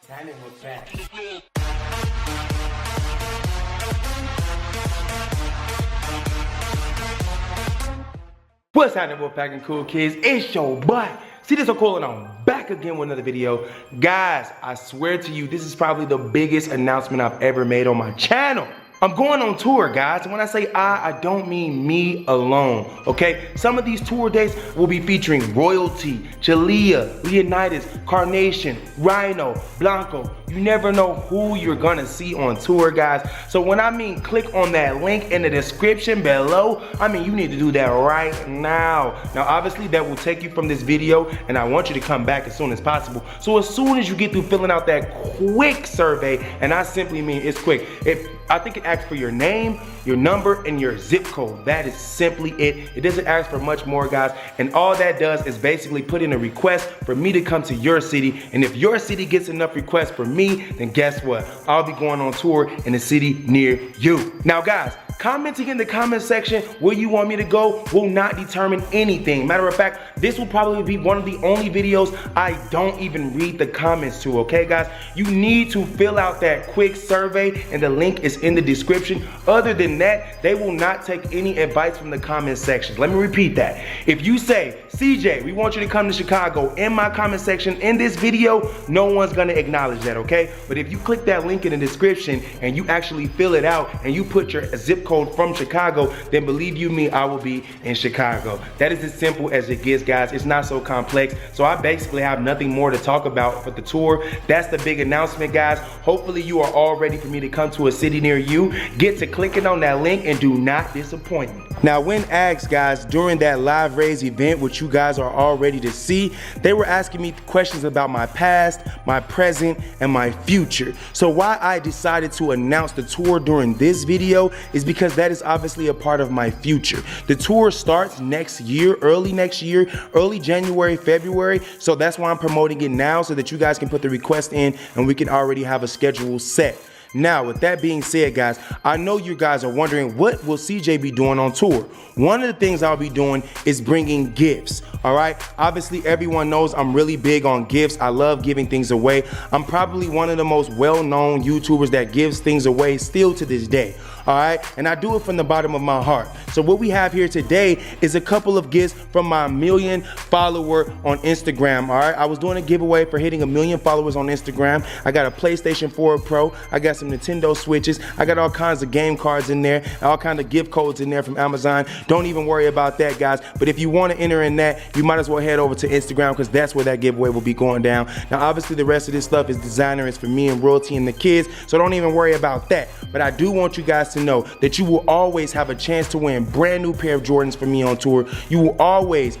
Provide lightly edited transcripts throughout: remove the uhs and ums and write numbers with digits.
Simon was back. What's happening, Wolfpack and cool kids? It's your boy, CjSoCool, and I'm back again with another video. Guys, I swear to you, this is probably the biggest announcement I've ever made on my channel. I'm going on tour, guys, and when I say I don't mean me alone, okay? Some of these tour dates will be featuring Royalty, Jalea, Leonidas, Carnation, Rhino, Blanco. You never know who you're gonna see on tour, guys. So when I mean click on that link in the description below, I mean you need to do that right now. Now obviously that will take you from this video, and I want you to come back as soon as possible. So as soon as you get through filling out that quick survey, and I simply mean it's quick, I think it asks for your name, your number, and your zip code. That is simply it. It doesn't ask for much more, guys. And all that does is basically put in a request for me to come to your city. And if your city gets enough requests for me, then guess what? I'll be going on tour in a city near you. Now, guys, commenting in the comment section where you want me to go will not determine anything. Matter of fact, this will probably be one of the only videos I don't even read the comments to, okay, guys? You need to fill out that quick survey, and the link is in the description. Other than that, they will not take any advice from the comment section. Let me repeat that. If you say, CJ, we want you to come to Chicago, in my comment section in this video, no one's gonna acknowledge that, okay? But if you click that link in the description and you actually fill it out and you put your zip code from Chicago, then believe you me, I will be in Chicago. That is as simple as it gets, guys. It's not so complex. So I basically have nothing more to talk about for the tour. That's the big announcement, guys. Hopefully you are all ready for me to come to a city near you. Get to clicking on that link and do not disappoint me. Now, when asked, guys, during that live raise event, which you guys are all ready to see, they were asking me questions about my past, my present, and my future. So why I decided to announce the tour during this video is because that is obviously a part of my future. The tour starts next year, early January, February. So that's why I'm promoting it now, so that you guys can put the request in and we can already have a schedule set. Now, with that being said, guys, I know you guys are wondering, what will CJ be doing on tour? One of the things I'll be doing is bringing gifts, all right? Obviously, everyone knows I'm really big on gifts. I love giving things away. I'm probably one of the most well-known YouTubers that gives things away still to this day, all right? And I do it from the bottom of my heart. So what we have here today is a couple of gifts from my 1 million follower on Instagram, all right? I was doing a giveaway for hitting 1 million followers on Instagram. I got a PlayStation 4 Pro. I got some Nintendo Switches. I got all kinds of game cards in there, all kinds of gift codes in there from Amazon. Don't even worry about that, guys. But if you want to enter in that, you might as well head over to Instagram, because that's where that giveaway will be going down. Now, obviously, the rest of this stuff is designer. It's for me and Royalty and the kids, so don't even worry about that. But I do want you guys to know that you will always have a chance to win brand new pair of Jordans from me on tour. You will always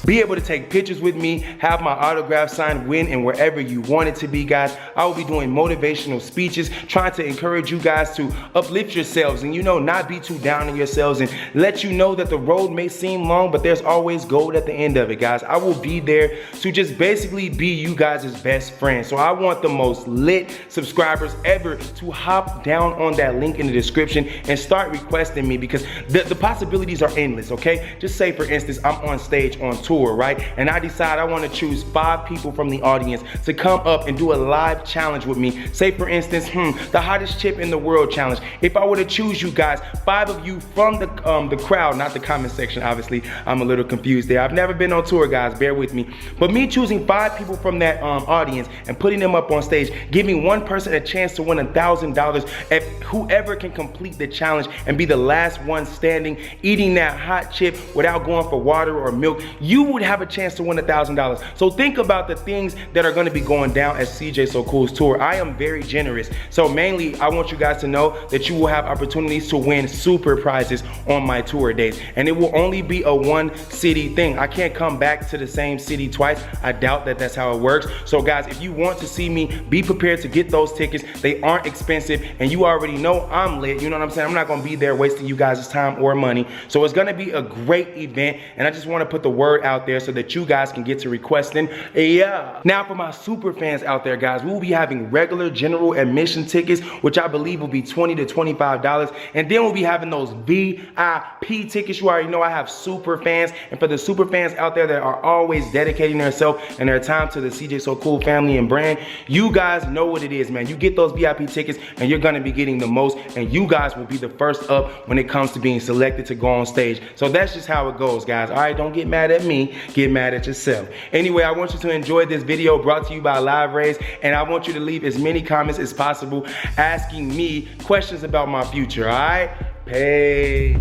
be able to take pictures with me, have my autograph signed when and wherever you want it to be, guys. I will be doing motivational speeches, trying to encourage you guys to uplift yourselves and, you know, not be too down on yourselves, and let you know that the road may seem long, but there's always gold at the end of it, guys. I will be there to just basically be you guys' best friend. So I want the most lit subscribers ever to hop down on that link in the description and start requesting me, because the possibilities are endless, okay? Just say, for instance, I'm on stage on tour, right? And I decide I want to choose 5 people from the audience to come up and do a live challenge with me. Say, for instance, the hottest chip in the world challenge. If I were to choose you guys, 5 of you from the crowd, not the comment section, obviously. I'm a little confused there. I've never been on tour, guys, bear with me. But me choosing 5 people from that audience and putting them up on stage, giving one person a chance to win $1,000 if whoever can complete the challenge and be the last one standing, eating that hot chip without going for water or milk, you would have a chance to win $1,000. So think about the things that are going to be going down at CjSoCool's tour. I am very generous. So mainly, I want you guys to know that you will have opportunities to win super prizes on my tour days. And it will only be a 1 city thing. I can't come back to the same city twice. I doubt that that's how it works. So guys, if you want to see me, be prepared to get those tickets. They aren't expensive, and you already know I'm lit. You know what I'm saying? I'm not going to be there wasting you guys' time or money. So it's going to be a great event, and I just want to put the word out there so that you guys can get to requesting. Yeah. Now, for my super fans out there, guys, we will be having regular general admission admission tickets, which I believe will be $20 to $25. And then we'll be having those VIP tickets. You already know I have super fans. And for the super fans out there that are always dedicating themselves and their time to the CjSoCool family and brand, you guys know what it is, man. You get those VIP tickets and you're gonna be getting the most, and you guys will be the first up when it comes to being selected to go on stage. So that's just how it goes, guys. All right, don't get mad at me, get mad at yourself. Anyway, I want you to enjoy this video brought to you by Live Raise, and I want you to leave as many comments as possible asking me questions about my future, all right? Peace.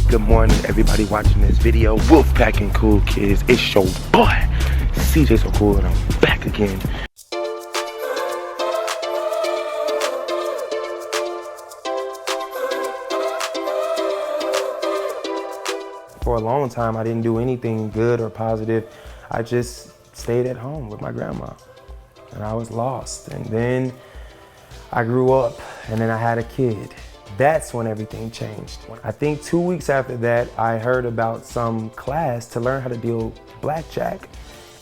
Good morning, everybody watching this video. Wolfpack and cool kids, it's your boy, CjSoCool, and I'm back again. For a long time, I didn't do anything good or positive. I just stayed at home with my grandma, and I was lost. And then I grew up, and then I had a kid. That's when everything changed. I think 2 weeks after that, I heard about some class to learn how to deal blackjack,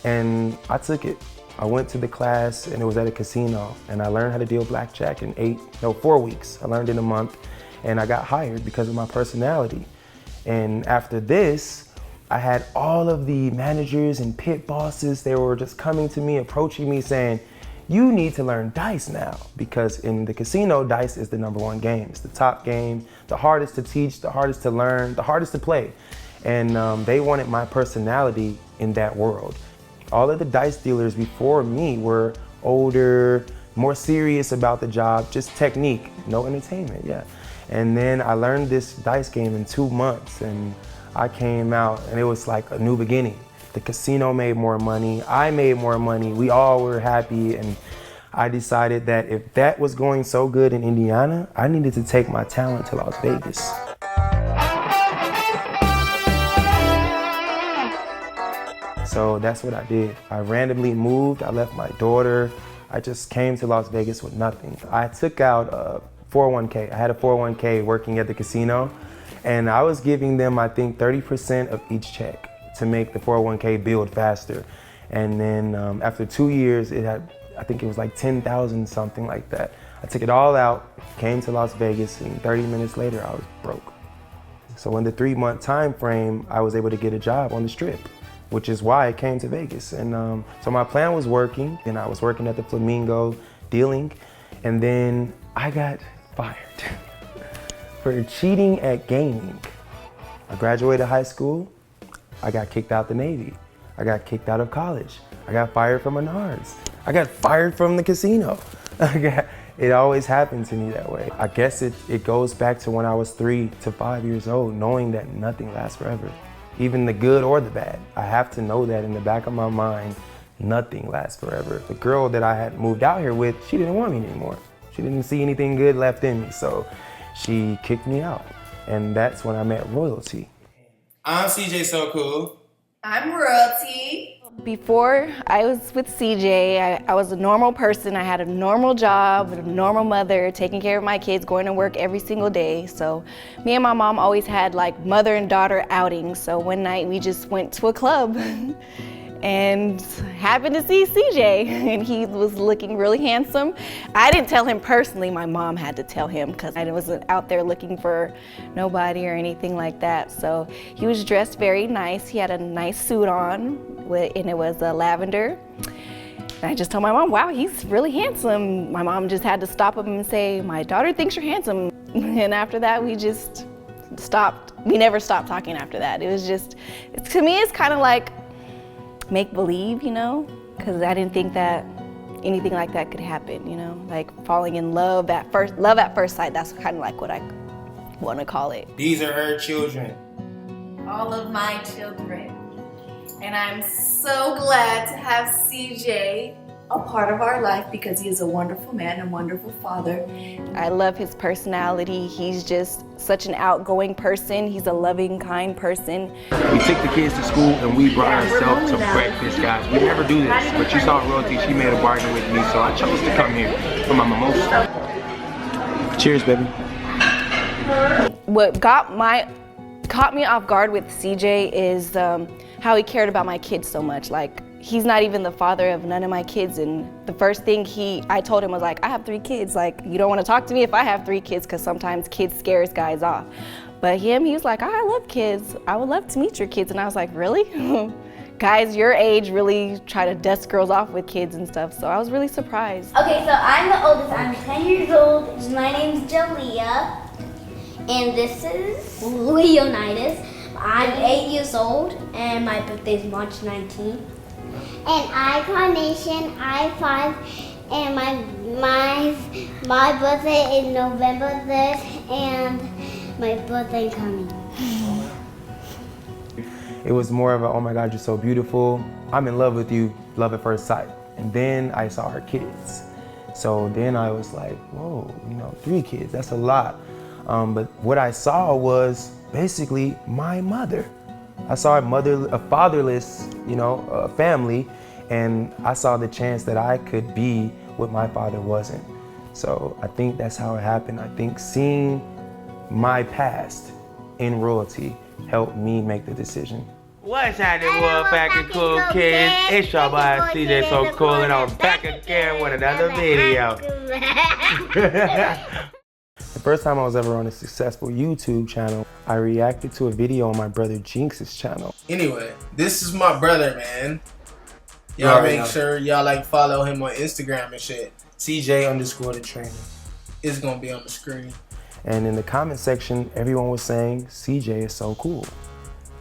and I took it. I went to the class, and it was at a casino, and I learned how to deal blackjack in 4 weeks. I learned in a month, and I got hired because of my personality. And after this, I had all of the managers and pit bosses, they were just coming to me, approaching me saying, you need to learn dice now, because in the casino, dice is the #1 game. It's the top game, the hardest to teach, the hardest to learn, the hardest to play. And they wanted my personality in that world. All of the dice dealers before me were older, more serious about the job, just technique, no entertainment, yeah. And then I learned this dice game in 2 months, and I came out and it was like a new beginning. The casino made more money, I made more money, we all were happy, and I decided that if that was going so good in Indiana, I needed to take my talent to Las Vegas. So that's what I did. I randomly moved, I left my daughter, I just came to Las Vegas with nothing. I took out a 401k. I had a 401k working at the casino, and I was giving them, I think, 30% of each check to make the 401k build faster. And then after 2 years, it had, I think it was like 10,000, something like that. I took it all out, came to Las Vegas, and 30 minutes later, I was broke. So in the 3-month time frame, I was able to get a job on the Strip, which is why I came to Vegas. And so my plan was working, and I was working at the Flamingo dealing, and then I got fired for cheating at gaming. I graduated high school, I got kicked out the Navy, I got kicked out of college, I got fired from Menards, I got fired from the casino. It always happened to me that way. I guess it goes back to when I was 3 to 5 years old, knowing that nothing lasts forever, even the good or the bad. I have to know that in the back of my mind, nothing lasts forever. The girl that I had moved out here with, she didn't want me anymore. She didn't see anything good left in me, so she kicked me out. And that's when I met Royalty. I'm CjSoCool. I'm Royalty. Before I was with CJ, I was a normal person. I had a normal job, a normal mother, taking care of my kids, going to work every single day. So me and my mom always had like mother and daughter outings. So one night we just went to a club and happened to see CJ, and he was looking really handsome. I didn't tell him personally, my mom had to tell him because I wasn't out there looking for nobody or anything like that. So he was dressed very nice. He had a nice suit on, and it was lavender. And I just told my mom, wow, he's really handsome. My mom just had to stop him and say, my daughter thinks you're handsome. And after that, we just stopped. We never stopped talking after that. It was just, to me, it's kind of like make believe, you know, because I didn't think that anything like that could happen, you know, like falling in love at first sight. That's kind of like what I want to call it. These are her children. All of my children. And I'm so glad to have CJ a part of our life because he is a wonderful man, a wonderful father. I love his personality. He's just such an outgoing person. He's a loving, kind person. We took the kids to school and we brought ourselves to breakfast, guys. We never do this, but you saw Royalty, she made a bargain with me, so I chose to come here for my mimosa. Cheers, baby. What caught me off guard with CJ is how he cared about my kids so much. Like, he's not even the father of none of my kids, and the first thing I told him was like, I have 3 kids, like, you don't want to talk to me if I have 3 kids, because sometimes kids scares guys off. But he was like, I love kids, I would love to meet your kids. And I was like, really? Guys your age really try to dust girls off with kids and stuff, so I was really surprised. Okay, so I'm the oldest. I'm 10 years old. My name's Jalea. And this is Leonidas. I'm 8 years old, and my birthday is March 19th. And I, Carnation, I 5, and my birthday is November 3rd, and my birthday coming. It was more of a, oh my God, you're so beautiful. I'm in love with you, love at first sight. And then I saw her kids. So then I was like, whoa, 3 kids, that's a lot. But what I saw was basically my mother. I saw a fatherless, family, and I saw the chance that I could be what my father wasn't. So I think that's how it happened. I think seeing my past in royalty helped me make the decision. What's happening, Pkwy kids? It's your boy CjSoCool, and I'm back again with another video. The first time I was ever on a successful YouTube channel, I reacted to a video on my brother Jinx's channel. Anyway, this is my brother, man. Y'all make sure y'all follow him on Instagram and shit. CJ_the trainer. It's gonna be on the screen. And in the comment section, everyone was saying, CJ is so cool.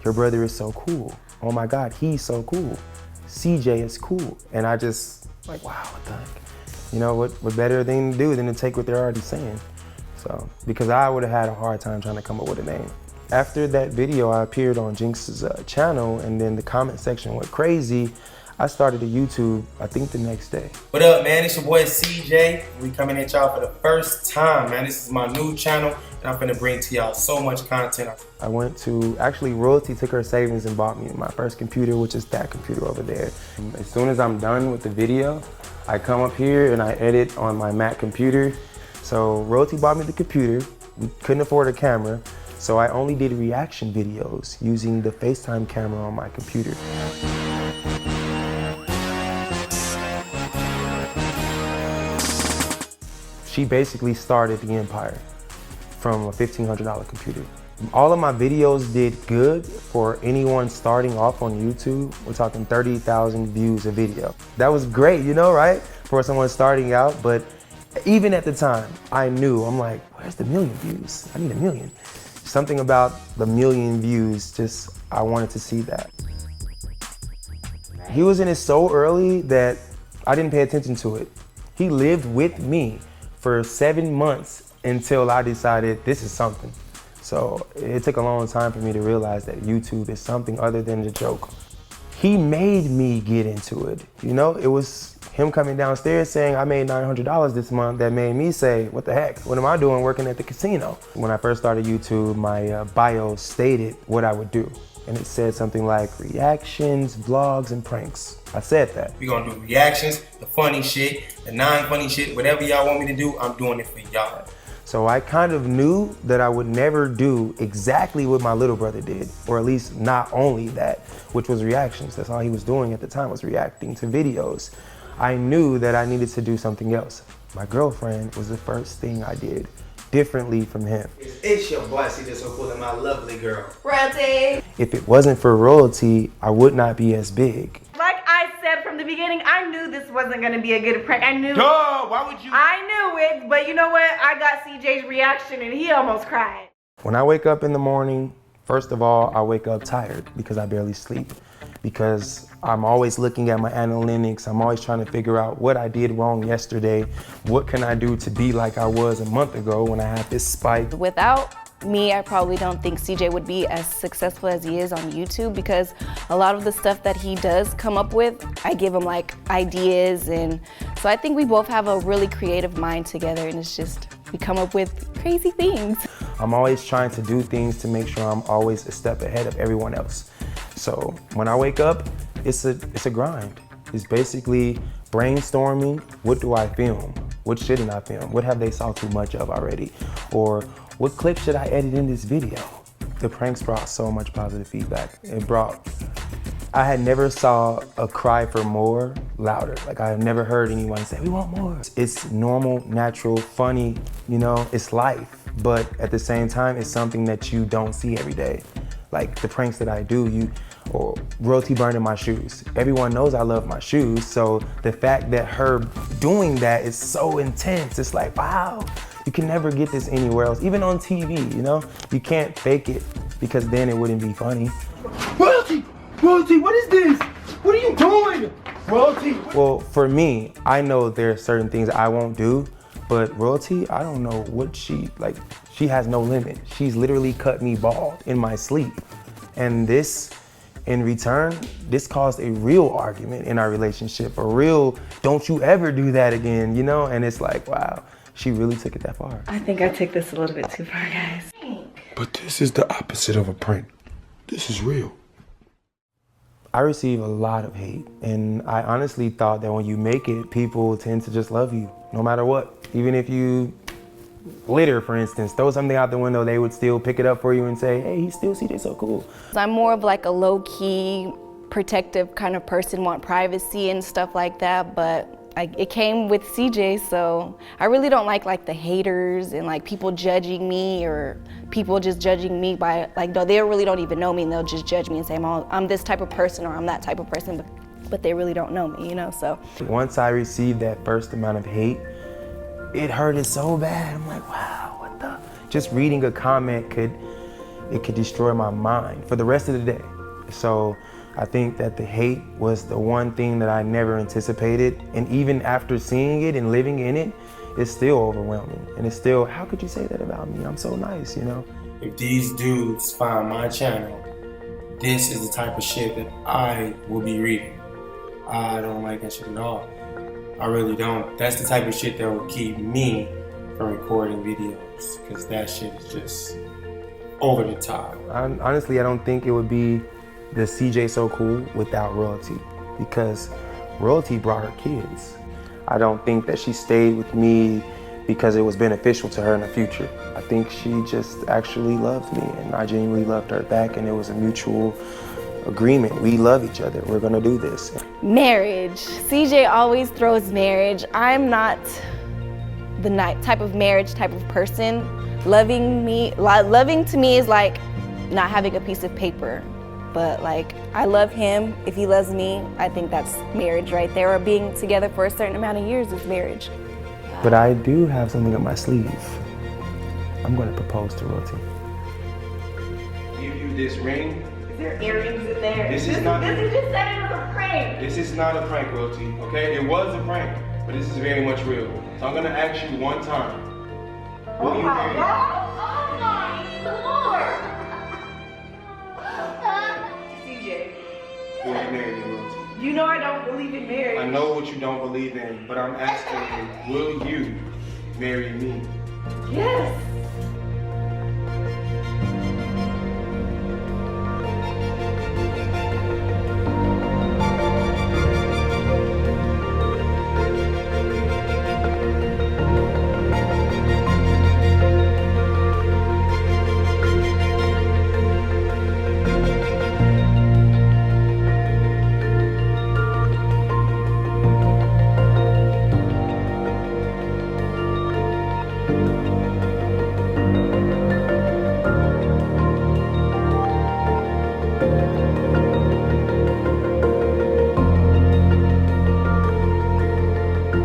Your brother is so cool. Oh my God, he's so cool. CJ is cool. And I just like, wow, what the heck? What better thing to do than to take what they're already saying? So, because I would have had a hard time trying to come up with a name. After that video, I appeared on Jinx's channel, and then the comment section went crazy. I started a YouTube, I think the next day. What up, man? It's your boy CJ. We coming at y'all for the first time, man. This is my new channel, and I'm gonna bring to y'all so much content. I went to, actually, Royalty took her savings and bought me my first computer, which is that computer over there. As soon as I'm done with the video, I come up here and I edit on my Mac computer. So Royalty bought me the computer. We couldn't afford a camera, so I only did reaction videos using the FaceTime camera on my computer. She basically started the empire from a $1,500 computer. All of my videos did good for anyone starting off on YouTube. We're talking 30,000 views a video. That was great, right? For someone starting out, but even at the time, I knew, I'm like, where's the 1,000,000 views? I need 1,000,000. Something about the 1,000,000 views, I wanted to see that. He was in it so early that I didn't pay attention to it. He lived with me for 7 months until I decided this is something. So it took a long time for me to realize that YouTube is something other than a joke. He made me get into it. It was him coming downstairs saying I made $900 this month that made me say, what the heck? What am I doing working at the casino? When I first started YouTube, my bio stated what I would do. And it said something like reactions, vlogs, and pranks. I said that. We're gonna do reactions, the funny shit, the non-funny shit, whatever y'all want me to do, I'm doing it for y'all. So I kind of knew that I would never do exactly what my little brother did, or at least not only that, which was reactions. That's all he was doing at the time, was reacting to videos. I knew that I needed to do something else. My girlfriend was the first thing I did differently from him. It's your boy CjSoCool and my lovely girl. Royalty. If it wasn't for Royalty, I would not be as big. Like I said from the beginning, I knew this wasn't gonna be a good prank. I knew. Duh, why would you? I knew it, but you know what? I got CJ's reaction and he almost cried. When I wake up in the morning, first of all, I wake up tired because I barely sleep. Because I'm always looking at my analytics. I'm always trying to figure out what I did wrong yesterday. What can I do to be like I was a month ago when I had this spike? Without me, I probably don't think CJ would be as successful as he is on YouTube, because a lot of the stuff that he does come up with, I give him like ideas, and so I think we both have a really creative mind together, and it's just, we come up with crazy things. I'm always trying to do things to make sure I'm always a step ahead of everyone else. So when I wake up, it's a grind. It's basically brainstorming, what do I film? What shouldn't I film? What have they saw too much of already? Or what clip should I edit in this video? The pranks brought so much positive feedback. I had never saw a cry for more louder. Like I have never heard anyone say, we want more. It's normal, natural, funny, you know, it's life. But at the same time, it's something that you don't see every day. Like the pranks that I do, or royalty burning my shoes. Everyone knows I love my shoes, so the fact that her doing that is so intense. It's like, wow, you can never get this anywhere else, even on TV, you know? You can't fake it because then it wouldn't be funny. Royalty, what is this? What are you doing? Royalty. Well, for me, I know there are certain things I won't do, but Royalty, I don't know what she has no limit. She's literally cut me bald in my sleep. And this, in return, this caused a real argument in our relationship, a real, don't you ever do that again, you know? And it's like, wow, she really took it that far. I think I took this a little bit too far, guys. But this is the opposite of a prank. This is real. I receive a lot of hate, and I honestly thought that when you make it, people tend to just love you, no matter what. Even if you litter, for instance, throw something out the window, they would still pick it up for you and say, hey, he's still CjSoCool. I'm more of like a low-key, protective kind of person, want privacy and stuff like that, but it came with CJ, so I really don't like the haters and like people judging me or people just judging me by like, they really don't even know me and they'll just judge me and say I'm this type of person or I'm that type of person, but they really don't know me, you know, so. Once I received that first amount of hate, it hurted so bad. I'm like, wow, what the? Just reading a comment could destroy my mind for the rest of the day. So I think that the hate was the one thing that I never anticipated. And even after seeing it and living in it, it's still overwhelming. And it's still, how could you say that about me? I'm so nice, you know? If these dudes find my channel, this is the type of shit that I will be reading. I don't like that shit at all. I really don't. That's the type of shit that will keep me from recording videos, because that shit is just over the top. Honestly, I don't think it would be the CjSoCool without Royalty, because Royalty brought her kids. I don't think that she stayed with me because it was beneficial to her in the future. I think she just actually loved me, and I genuinely loved her back, and it was a mutual agreement. We love each other. We're gonna do this. Marriage. CJ always throws marriage. I'm not the type of marriage type of person. Loving to me is like not having a piece of paper. But like, I love him. If he loves me, I think that's marriage right there. Or being together for a certain amount of years is marriage. But I do have something up my sleeve. I'm gonna propose to Royalty. Give you this ring. Is there earrings in there? This is not. This is just said it was a prank. This is not a prank, Royalty, okay? It was a prank, but this is very much real. So I'm gonna ask you one time. Will you marry me? Oh my Lord! CJ. Will you marry me, Royalty? You know I don't believe in marriage. I know what you don't believe in, but I'm asking you, will you marry me? Yes.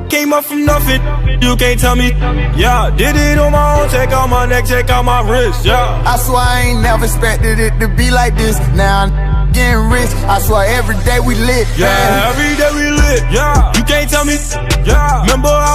Came up from nothing, you can't tell me. Yeah, did it on my own, check out my neck, check out my wrist, yeah. I swear I ain't never expected it to be like this. Now I'm getting rich, I swear every day we lit. Yeah, every day we lit, yeah. You can't tell me, yeah. Remember I